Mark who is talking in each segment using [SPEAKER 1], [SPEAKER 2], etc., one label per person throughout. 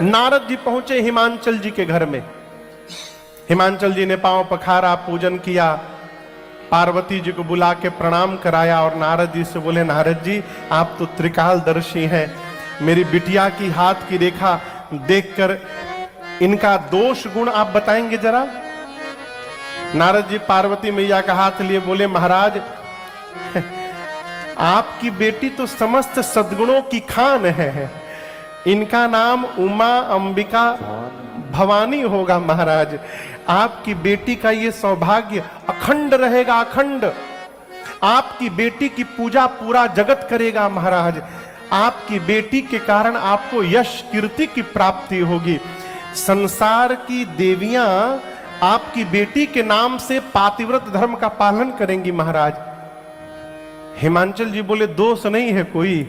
[SPEAKER 1] नारद जी पहुंचे हिमांचल जी के घर में। हिमांचल जी ने पांव पखारा, पूजन किया, पार्वती जी को बुला के प्रणाम कराया और नारद जी से बोले, नारद जी आप तो त्रिकालदर्शी हैं, मेरी बिटिया की हाथ की रेखा देखकर इनका दोष गुण आप बताएंगे जरा। नारद जी पार्वती मैया का हाथ लिए बोले, महाराज आपकी बेटी तो समस्त सद्गुणों की खान है, इनका नाम उमा अंबिका भवानी होगा महाराज। आपकी बेटी का ये सौभाग्य अखंड रहेगा, अखंड। आपकी बेटी की पूजा पूरा जगत करेगा महाराज। आपकी बेटी के कारण आपको यश कीर्ति की प्राप्ति होगी। संसार की देवियां आपकी बेटी के नाम से पातिव्रत धर्म का पालन करेंगी महाराज। हिमांचल जी बोले, दोष नहीं है कोई।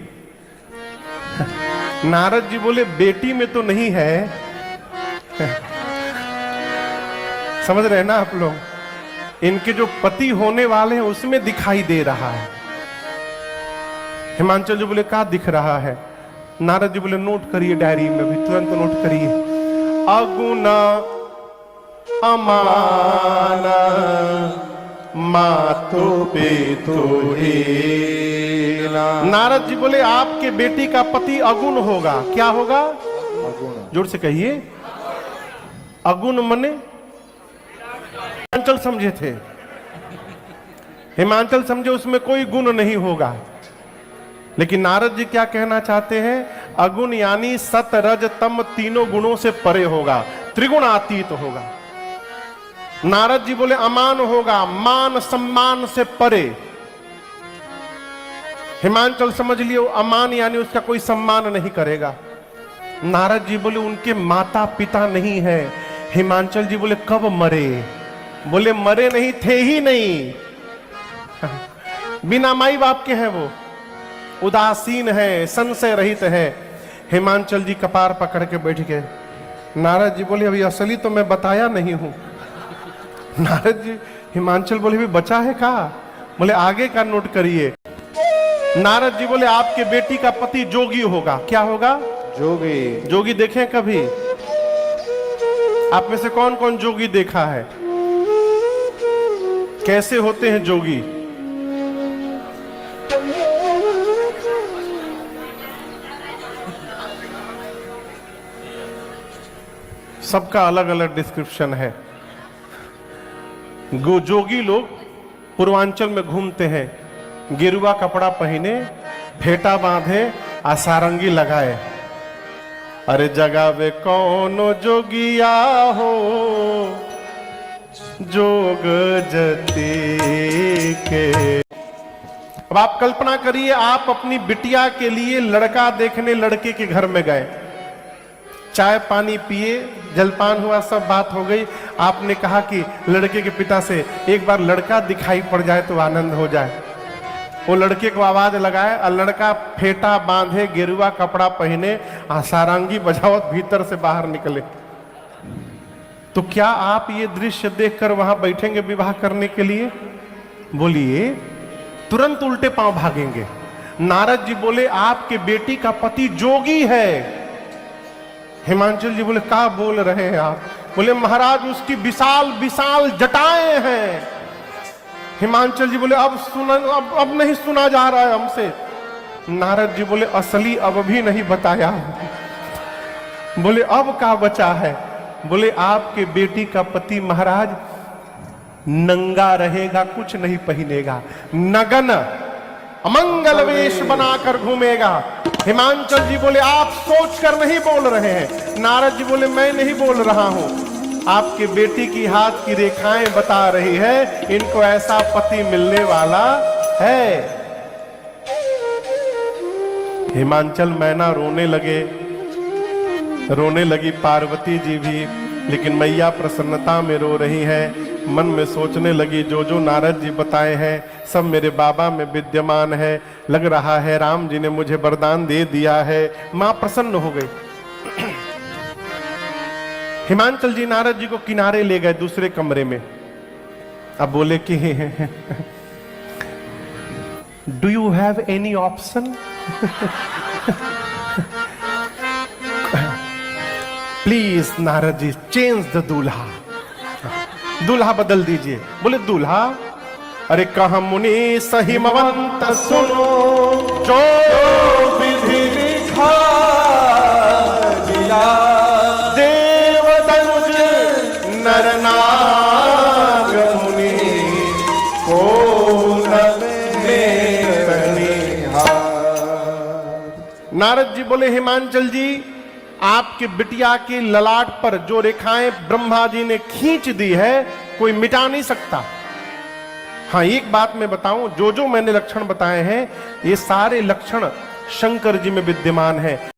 [SPEAKER 1] नारद जी बोले, बेटी में तो नहीं है। समझ रहे हैं ना आप लोग, इनके जो पति होने वाले हैं उसमें दिखाई दे रहा है। हिमांचल जी बोले, क्या दिख रहा है? नारद जी बोले, नोट करिए डायरी में, भी तुरंत नोट करिए। अगुण अमान मातो पेतो हेला। नारद जी बोले, आपके बेटी का पति अगुण होगा। क्या होगा? जोर से कहिए। अगुण मने हिमांचल समझे थे, हिमांचल समझे उसमें कोई गुण नहीं होगा। लेकिन नारद जी क्या कहना चाहते हैं? अगुण यानी सत रज तम तीनों गुणों से परे होगा, त्रिगुणातीत होगा। नारद जी बोले, अमान होगा, मान सम्मान से परे। हिमांचल समझ लियो अमान यानी उसका कोई सम्मान नहीं करेगा। नारद जी बोले, उनके माता पिता नहीं है। हिमांचल जी बोले, कब मरे? बोले, मरे नहीं थे ही नहीं, बिना माई बाप के हैं वो, उदासीन है, संशय रहित है। हिमांचल जी कपार पकड़ के बैठ गए। नारद जी बोले, अभी असली तो मैं बताया नहीं हूं। नारद जी, हिमांचल बोले, भी बचा है का? बोले, आगे का नोट करिए। नारद जी बोले, आपके बेटी का पति जोगी होगा। क्या होगा? जोगी। जोगी देखें कभी? आप में से कौन कौन जोगी देखा है? कैसे होते हैं जोगी? सबका अलग अलग डिस्क्रिप्शन है। जोगी लोग पूर्वांचल में घूमते हैं, गेरुआ कपड़ा पहने, फेटा बांधे, सारंगी लगाए। अरे जगावे कौनो जोगिया हो, जोग जती के। अब आप कल्पना करिए, आप अपनी बिटिया के लिए लड़का देखने लड़के के घर में गए, चाय पानी पिए, जलपान हुआ, सब बात हो गई। आपने कहा कि लड़के के पिता से एक बार लड़का दिखाई पड़ जाए तो आनंद हो जाए। वो लड़के को आवाज लगाए और लड़का फेटा बांधे, गेरुआ कपड़ा पहने, सारंगी बजावत भीतर से बाहर निकले। तो क्या आप ये दृश्य देखकर वहां बैठेंगे विवाह करने के लिए? बोलिए, तुरंत उल्टे पांव भागेंगे। नारद जी बोले, आपके बेटी का पति जोगी है। हिमांचल जी बोले, क्या बोल रहे हैं आप? बोले, महाराज उसकी विशाल विशाल जटाएं हैं। हिमांचल जी बोले, अब नहीं सुना जा रहा है हमसे। नारद जी बोले, असली अब भी नहीं बताया। बोले, अब क्या बचा है? बोले, आपके बेटी का पति महाराज नंगा रहेगा, कुछ नहीं पहनेगा, नगन अमंगल वेश बनाकर घूमेगा। हिमांचल जी बोले, आप सोचकर नहीं बोल रहे हैं। नारद जी बोले, मैं नहीं बोल रहा हूं, आपके बेटी की हाथ की रेखाएं बता रही है, इनको ऐसा पति मिलने वाला है। हिमांचल मैना रोने लगे, रोने लगी पार्वती जी भी, लेकिन मैया प्रसन्नता में रो रही है। मन में सोचने लगी, जो जो नारद जी बताए हैं सब मेरे बाबा में विद्यमान है। लग रहा है राम जी ने मुझे वरदान दे दिया है। मां प्रसन्न हो गई। हिमांचल जी नारद जी को किनारे ले गए दूसरे कमरे में। अब बोले कि do you have any option? Please Narad ji change the दूल्हा, दूल्हा बदल दीजिए। बोले दूल्हा? अरे कहा मुनि सहिमवंत सुनो, जो विधि लिखा दिया, देव तनुज नर नाग मुनि को नारद जी बोले हिमांचल जी, आपके बिटिया के ललाट पर जो रेखाएं ब्रह्मा जी ने खींच दी है कोई मिटा नहीं सकता। हाँ एक बात मैं बताऊं, जो जो मैंने लक्षण बताए हैं ये सारे लक्षण शंकर जी में विद्यमान है।